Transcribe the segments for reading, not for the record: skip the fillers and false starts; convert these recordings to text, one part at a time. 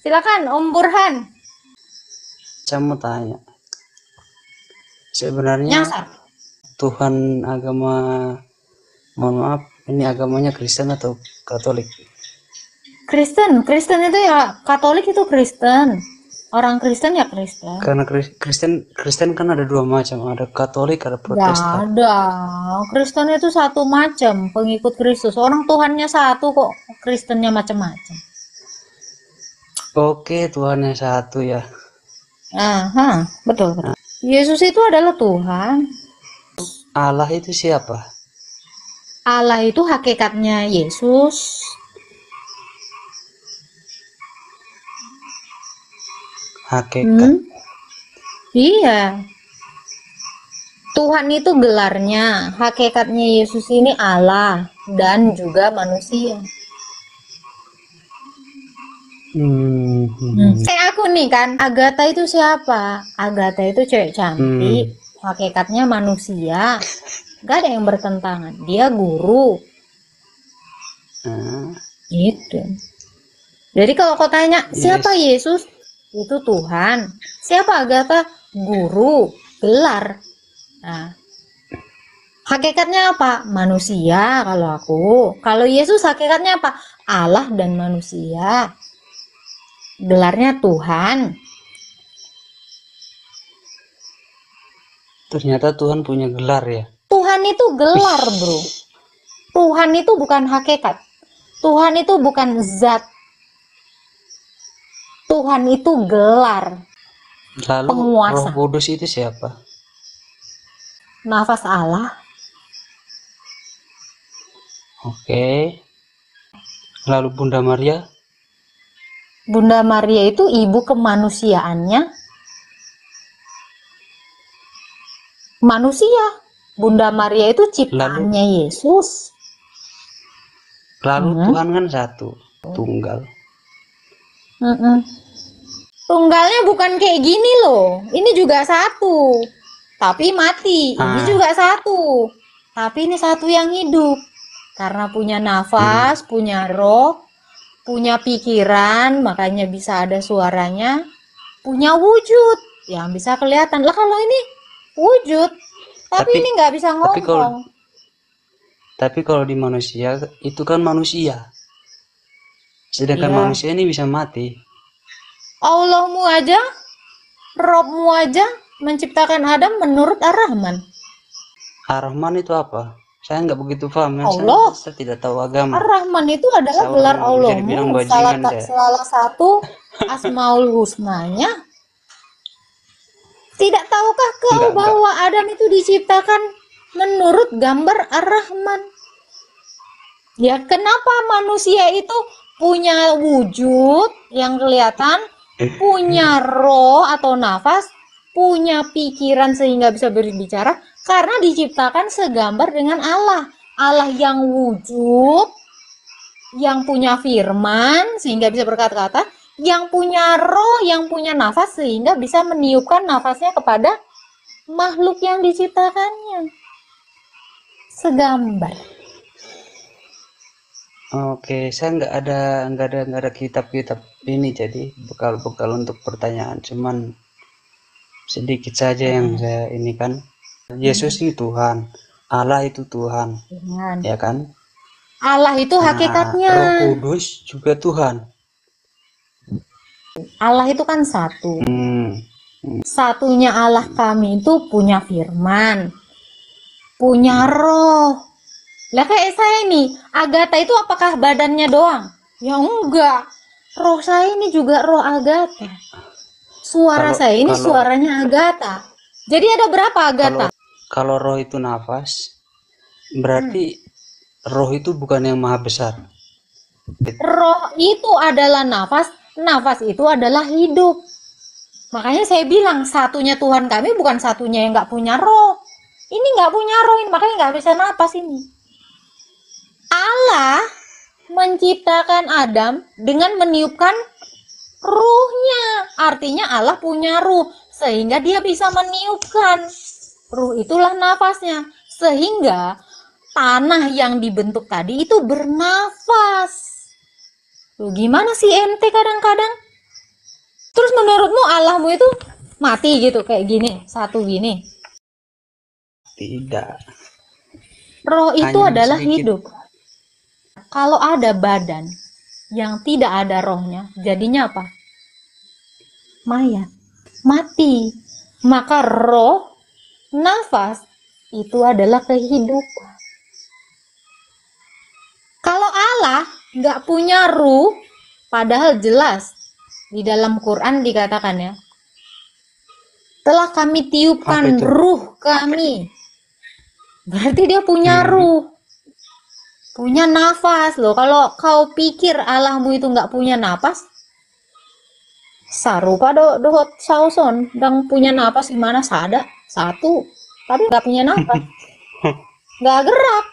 Silakan Om Burhan. Saya mau tanya, sebenarnya Nyasar. Tuhan agama, mohon maaf, ini agamanya Kristen atau Katolik? Kristen itu ya Katolik itu Kristen. Orang Kristen ya Kristen. Karena Kristen kan ada dua macam, ada Katolik, ada Gak Protestan. ada. Kristen itu satu macam, pengikut Kristus. Orang Tuhannya satu kok, Kristennya macam-macam. Oke, Tuhan yang satu ya. Aha, betul. Yesus itu adalah Tuhan. Allah itu siapa? Allah itu hakikatnya Yesus. Hakikat. Iya. Tuhan itu gelarnya, hakikatnya Yesus ini Allah dan juga manusia. Kayak aku nih kan, Agatha itu siapa? Agatha itu cewek cantik, hakikatnya manusia. Gak ada yang bertentangan. Dia guru. Gitu. Jadi kalau kau tanya, siapa Yesus? Itu Tuhan. Siapa Agatha? Guru, gelar. Nah, hakikatnya apa? Manusia kalau aku. Kalau Yesus hakikatnya apa? Allah dan manusia. Gelarnya Tuhan. Ternyata Tuhan punya gelar ya. Tuhan itu gelar, bro. Tuhan itu bukan hakikat. Tuhan itu bukan zat. Tuhan itu gelar. Lalu Penguasa. Roh Kudus itu siapa? Nafas Allah. Oke. Lalu Bunda Maria? Bunda Maria itu ibu kemanusiaannya. Manusia. Bunda Maria itu ciptaannya Yesus. Lalu Tuhan kan satu, tunggal. Tunggalnya bukan kayak gini loh. Ini juga satu, tapi mati. Ini juga satu, tapi ini satu yang hidup. Karena punya nafas, punya roh, punya pikiran, makanya bisa ada suaranya. Punya wujud, yang bisa kelihatan. Lah kalau ini wujud, tapi ini nggak bisa ngomong. Tapi kalau di manusia, itu kan manusia. Sedangkan manusia ini bisa mati. Allahmu aja, Robmu aja menciptakan Adam menurut Ar-Rahman. Ar-Rahman itu apa? Saya nggak begitu paham. Allah. Saya tidak tahu agama. Ar-Rahman itu adalah gelar Allahmu. Salah satu Asmaul Husnanya. Tidak tahukah kau bahwa Adam itu diciptakan menurut gambar Ar-Rahman? Ya, kenapa manusia itu punya wujud yang kelihatan, punya roh atau nafas, punya pikiran sehingga bisa berbicara? Karena diciptakan segambar dengan Allah. Allah yang wujud, yang punya firman sehingga bisa berkata-kata, yang punya roh, yang punya nafas sehingga bisa meniupkan nafasnya kepada makhluk yang diciptakannya. Segambar. Oke, saya nggak ada kitab-kitab ini, jadi bekal untuk pertanyaan. Cuman sedikit saja yang saya ini kan. Yesus ini Tuhan, Allah itu Tuhan, ya kan? Allah itu hakikatnya. Roh Kudus juga Tuhan. Allah itu kan satu. Satunya Allah kami itu punya firman, punya roh. Lah kayak saya nih, Agatha itu apakah badannya doang? Ya enggak. Roh saya ini juga roh Agatha. Suara saya ini suaranya Agatha. Jadi ada berapa Agatha? Kalau roh itu nafas, berarti roh itu bukan yang maha besar. Roh itu adalah nafas, nafas itu adalah hidup. Makanya saya bilang satunya Tuhan kami bukan satunya yang nggak punya roh. Ini nggak punya roh, ini makanya nggak bisa nafas ini. Allah menciptakan Adam dengan meniupkan ruhnya. Artinya Allah punya ruh, sehingga dia bisa meniupkan. Ruh itulah nafasnya. Sehingga tanah yang dibentuk tadi itu bernafas. Tuh, gimana sih ente kadang-kadang? Terus menurutmu Allahmu itu mati gitu kayak gini, satu gini? Tidak. Roh itu Hanya adalah sedikit. hidup. Kalau ada badan yang tidak ada rohnya, jadinya apa? Mayat, mati. Maka roh, nafas itu adalah kehidupan. Kalau Allah nggak punya ruh, padahal jelas di dalam Quran dikatakan ya, telah kami Apa tiupkan itu? ruh kami. Berarti dia punya ruh, punya nafas loh. Kalau kau pikir Allahmu itu nggak punya nafas, sarupa dohot sauson dan punya nafas gimana sada satu, tapi nggak punya nafas, nggak gerak.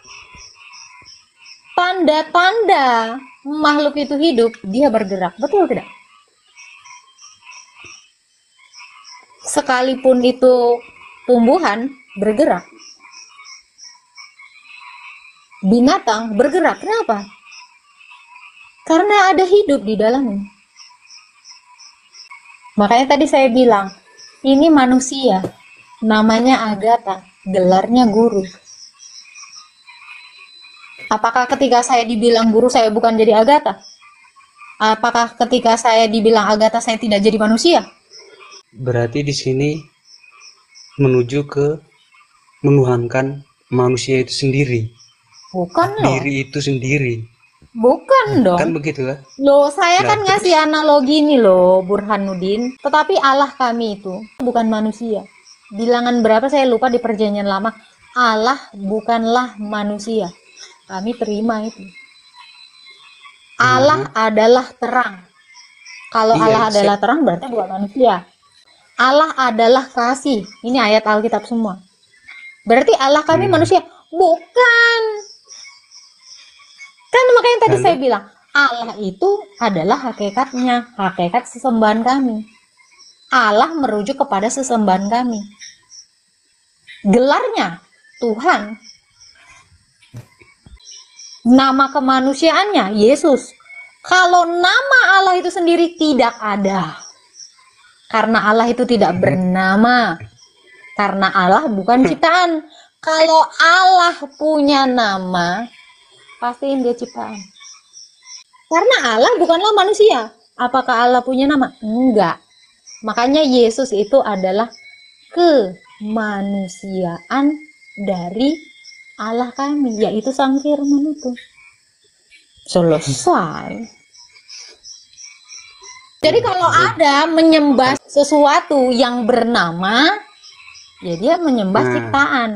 Tanda-tanda makhluk itu hidup, dia bergerak, betul tidak? Sekalipun itu tumbuhan bergerak, binatang bergerak, kenapa? Karena ada hidup di dalamnya. Makanya tadi saya bilang, ini manusia, namanya Agatha, gelarnya guru. Apakah ketika saya dibilang guru saya bukan jadi Agatha? Apakah ketika saya dibilang Agatha saya tidak jadi manusia? Berarti di sini menuju ke menuhankan manusia itu sendiri, Bukan loh, diri itu sendiri. bukan dong. Kan begitu kan? Loh, saya Nah, kan ngasih analogi nih loh, Burhanuddin. Tetapi Allah kami itu bukan manusia. Bilangan berapa saya lupa di perjanjian lama. Allah bukanlah manusia. Kami terima itu. Allah adalah terang. Kalau Iya, Allah adalah terang berarti bukan manusia. Allah adalah kasih. Ini ayat Alkitab semua. Berarti Allah kami manusia? Bukan. Kan makanya tadi Lalu? saya bilang, Allah itu adalah hakikatnya, hakikat sesembahan kami. Allah merujuk kepada sesembahan kami. Gelarnya Tuhan. Nama kemanusiaannya Yesus. Kalau nama Allah itu sendiri tidak ada. Karena Allah itu tidak bernama. Karena Allah bukan ciptaan. Kalau Allah punya nama, pastiin dia ciptaan. Karena Allah bukanlah manusia. Apakah Allah punya nama? Enggak. Makanya Yesus itu adalah kemanusiaan dari Allah kami, yaitu Sang Firman itu. Selesai. Jadi kalau ada menyembah sesuatu yang bernama, ya dia menyembah ciptaan.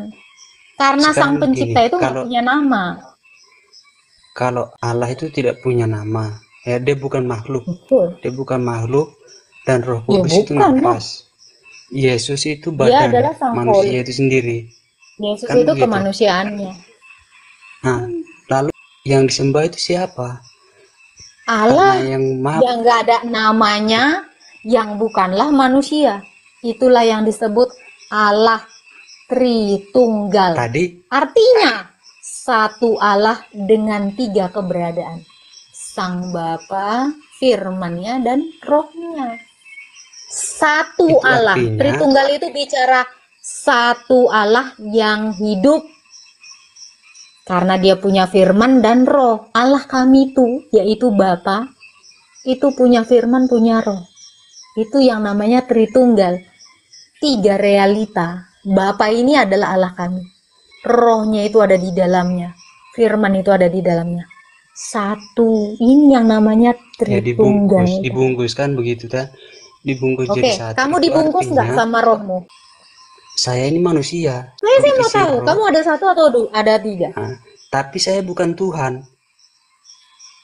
Karena Sang Pencipta itu nggak punya nama. Kalau Allah itu tidak punya nama, ya dia bukan makhluk. Betul. Dia bukan makhluk dan Roh Kudus itu nafas. Yesus itu badan manusia itu sendiri. Yesus Kan itu begitu. kemanusiaannya. Nah, lalu yang disembah itu siapa? Allah yang nggak ada namanya, yang bukanlah manusia. Itulah yang disebut Allah Tritunggal. Tadi artinya satu Allah dengan tiga keberadaan. Sang Bapa, firman-Nya, dan Roh-Nya. Satu itu Allah. artinya, Tritunggal itu bicara satu Allah yang hidup. Karena dia punya firman dan roh. Allah kami itu, yaitu Bapa, itu punya firman, punya roh. Itu yang namanya Tritunggal. Tiga realita. Bapa ini adalah Allah kami. Rohnya itu ada di dalamnya. Firman itu ada di dalamnya. Satu. Ini yang namanya Tritunggal. Ya, dibungkus kan begitu kan? Dibungkus jadi satu. Kamu dibungkus nggak sama rohmu? Saya ini manusia. Saya mau tahu, kamu ada satu atau ada tiga? Nah, tapi saya bukan Tuhan.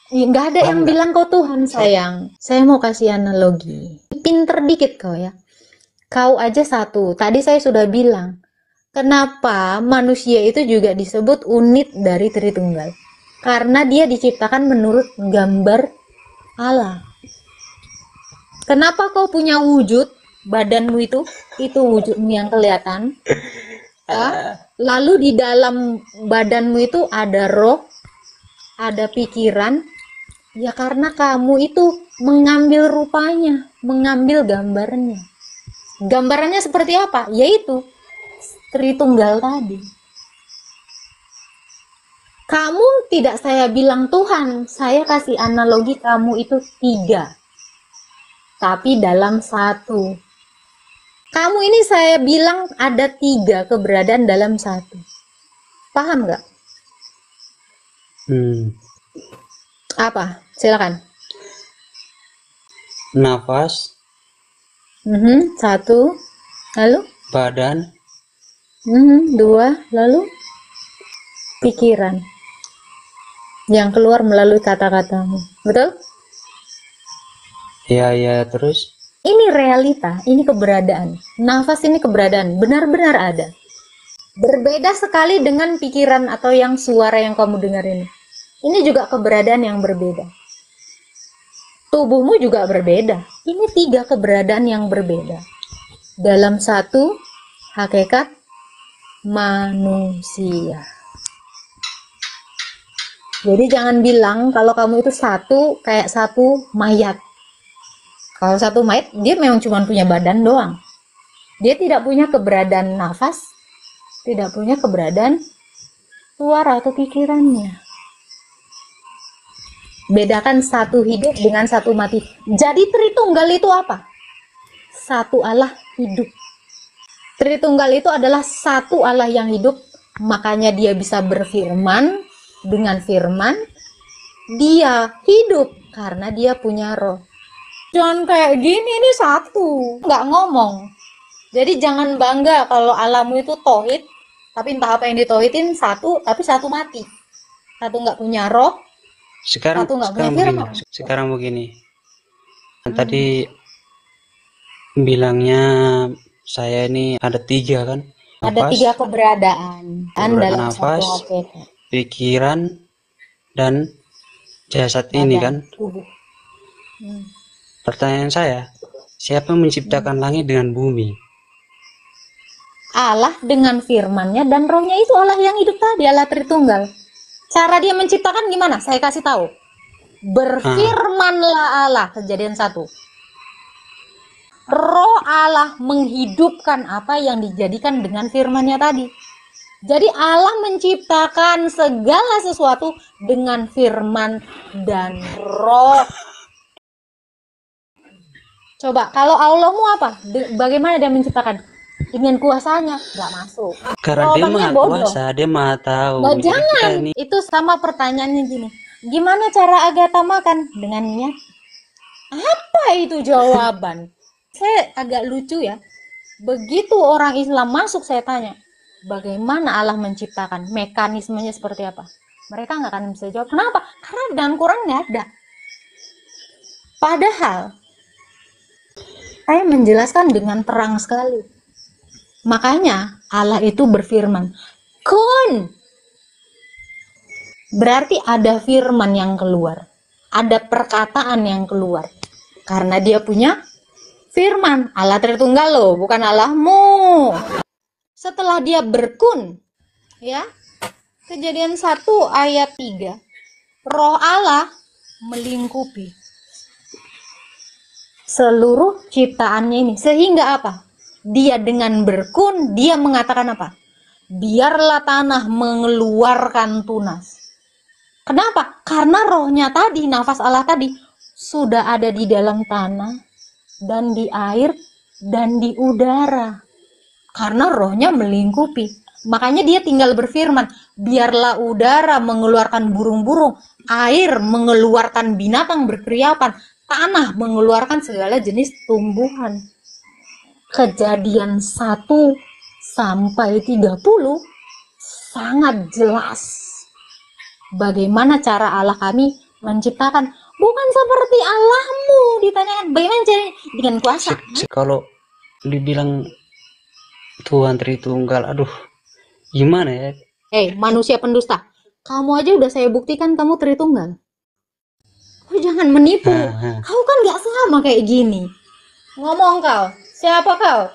Nggak ada yang bilang kau Tuhan, sayang. Saya mau kasih analogi. Pinter dikit kau ya. Kau aja satu. Tadi saya sudah bilang, kenapa manusia itu juga disebut unit dari Tritunggal? Karena dia diciptakan menurut gambar Allah. Kenapa kau punya wujud? Badanmu itu wujudmu yang kelihatan. Lalu di dalam badanmu itu ada roh, ada pikiran. Ya karena kamu itu mengambil rupanya, mengambil gambarnya. Gambarannya seperti apa? Yaitu Tritunggal tadi. Kamu tidak saya bilang Tuhan, saya kasih analogi kamu itu 3, tapi dalam 1. Kamu ini saya bilang ada 3 keberadaan dalam 1. Paham nggak? Apa? Silakan. Nafas, 1, lalu badan, 2, lalu pikiran yang keluar melalui kata-katamu. Betul? ya terus. Ini realita, ini keberadaan. Nafas ini keberadaan, benar-benar ada. Berbeda sekali dengan pikiran atau yang suara yang kamu dengar ini. Ini juga keberadaan yang berbeda. Tubuhmu juga berbeda. Ini 3 keberadaan yang berbeda. Dalam 1 hakikat manusia. Jadi jangan bilang kalau kamu itu kayak 1 mayat. Kalau 1 mayat, dia memang cuma punya badan doang. Dia tidak punya keberadaan nafas, tidak punya keberadaan suara atau pikirannya. Bedakan 1 hidup dengan 1 mati. Jadi Tritunggal itu apa? 1 Allah hidup. Tritunggal itu adalah 1 Allah yang hidup, makanya dia bisa berfirman. Dengan firman, dia hidup karena dia punya roh. Jangan kayak gini, ini 1, nggak ngomong. Jadi jangan bangga kalau alammu itu tauhid, tapi entah apa yang ditauhidin 1, tapi 1 mati. 1 nggak punya roh, Sekarang 1 nggak punya firman. Sekarang begini. Tadi bilangnya saya ini ada 3 kan? Ada 3 keberadaan dalam nafas, 1 hakikat. pikiran, dan jasad ini kan. Pertanyaan saya, siapa menciptakan langit dengan bumi? Allah dengan firmannya dan rohnya itu Allah yang hidup tadi, Allah Tritunggal. Cara dia menciptakan gimana? Saya kasih tahu. Berfirmanlah Allah, Kejadian 1. Roh Allah menghidupkan apa yang dijadikan dengan firmannya tadi. Jadi Allah menciptakan segala sesuatu dengan firman dan roh. Coba, kalau Allahmu apa? Bagaimana dia menciptakan? Dengan kuasanya? Nggak masuk. Karena dia maha kuasa, dia maha tahu. Nah, jangan, itu sama pertanyaannya gini. Gimana cara Agatha makan? Dengan niat. Apa itu jawaban? Saya agak lucu ya. Begitu orang Islam masuk, saya tanya, bagaimana Allah menciptakan? Mekanismenya seperti apa? Mereka nggak akan bisa jawab. Kenapa? Karena dalam Quran nggak ada. Padahal saya menjelaskan dengan terang sekali. Makanya Allah itu berfirman, kun. Berarti ada firman yang keluar. Ada perkataan yang keluar. Karena dia punya firman. Allah Tritunggal loh, bukan Allahmu. Setelah dia berkun, ya, Kejadian 1 ayat 3, roh Allah melingkupi seluruh ciptaannya ini. Sehingga apa? Dia dengan berkun, dia mengatakan apa? Biarlah tanah mengeluarkan tunas. Kenapa? Karena rohnya tadi, nafas Allah tadi, sudah ada di dalam tanah, dan di air, dan di udara. Karena rohnya melingkupi. Makanya dia tinggal berfirman, biarlah udara mengeluarkan burung-burung, air mengeluarkan binatang berkeriapan, tanah mengeluarkan segala jenis tumbuhan. Kejadian 1 sampai 30 sangat jelas bagaimana cara Allah kami menciptakan. Bukan seperti Allahmu, ditanyakan bagaimana caranya dengan kuasa. Kalau dibilang Tuhan Tritunggal, aduh, gimana ya? Manusia pendusta, kamu aja udah saya buktikan kamu Tritunggal. Kau jangan menipu. Kau kan nggak sama kayak gini. Ngomong kau, siapa kau?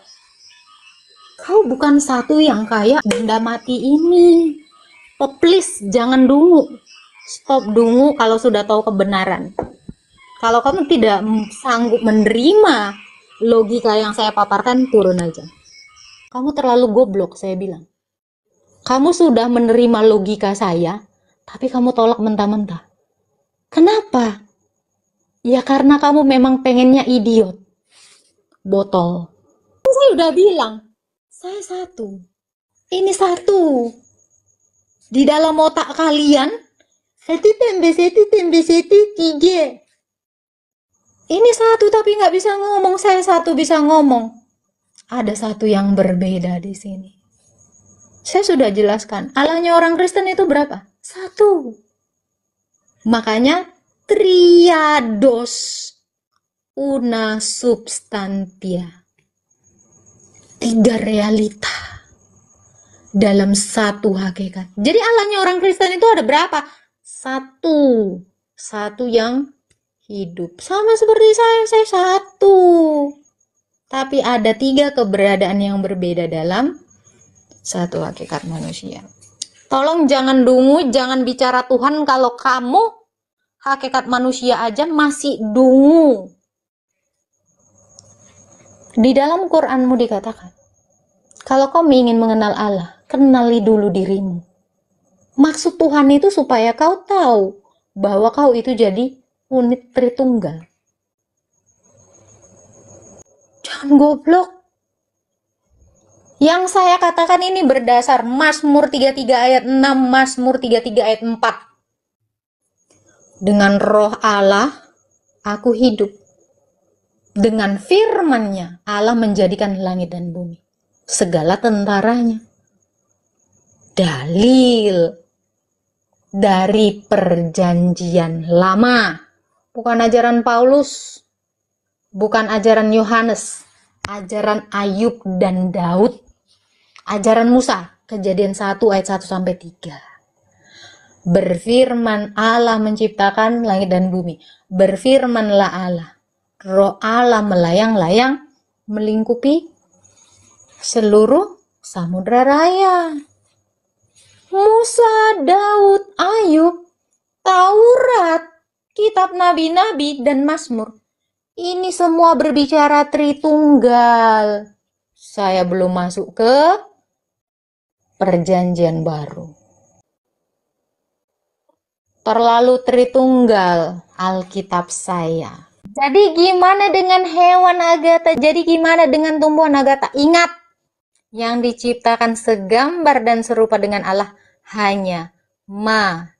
Kau bukan satu yang kayak benda mati ini. Oh, please, jangan dungu. Stop dungu kalau sudah tahu kebenaran. Kalau kamu tidak sanggup menerima logika yang saya paparkan, turun aja. Kamu terlalu goblok, saya bilang. Kamu sudah menerima logika saya, tapi kamu tolak mentah-mentah. Kenapa? Ya karena kamu memang pengennya idiot. Botol. Saya udah bilang, saya satu. Ini satu. Di dalam otak kalian, satu tambah satu, tiga. Ini satu tapi nggak bisa ngomong, saya satu bisa ngomong. Ada satu yang berbeda di sini. Saya sudah jelaskan, Allahnya orang Kristen itu berapa? Satu. Makanya triados una substantia. 3 realita dalam satu hakikat. Jadi Allahnya orang Kristen itu ada berapa? Satu. Satu yang hidup. Sama seperti saya satu. Tapi ada 3 keberadaan yang berbeda dalam satu hakikat manusia. Tolong jangan dungu, jangan bicara Tuhan kalau kamu hakikat manusia aja masih dungu. Di dalam Quranmu dikatakan, kalau kamu ingin mengenal Allah, kenali dulu dirimu. Maksud Tuhan itu supaya kau tahu bahwa kau itu jadi unit Tritunggal. Jangan goblok. Yang saya katakan ini berdasar Mazmur 33 ayat 6, Mazmur 33 ayat 4. Dengan roh Allah, aku hidup. Dengan firman-Nya, Allah menjadikan langit dan bumi. Segala tentaranya. Dalil dari perjanjian lama. Bukan ajaran Paulus. Bukan ajaran Yohanes. Ajaran Ayub dan Daud. Ajaran Musa. Kejadian 1 ayat 1 sampai 3. Berfirman Allah menciptakan langit dan bumi. Berfirmanlah Allah. Roh Allah melayang-layang melingkupi seluruh samudra raya. Musa, Daud, Ayub, Taurat, kitab nabi-nabi, dan Mazmur. Ini semua berbicara Tritunggal. Saya belum masuk ke perjanjian baru. Terlalu Tritunggal Alkitab saya. Jadi gimana dengan hewan Agatha? Jadi gimana dengan tumbuhan Agatha? Ingat, yang diciptakan segambar dan serupa dengan Allah hanya manusia.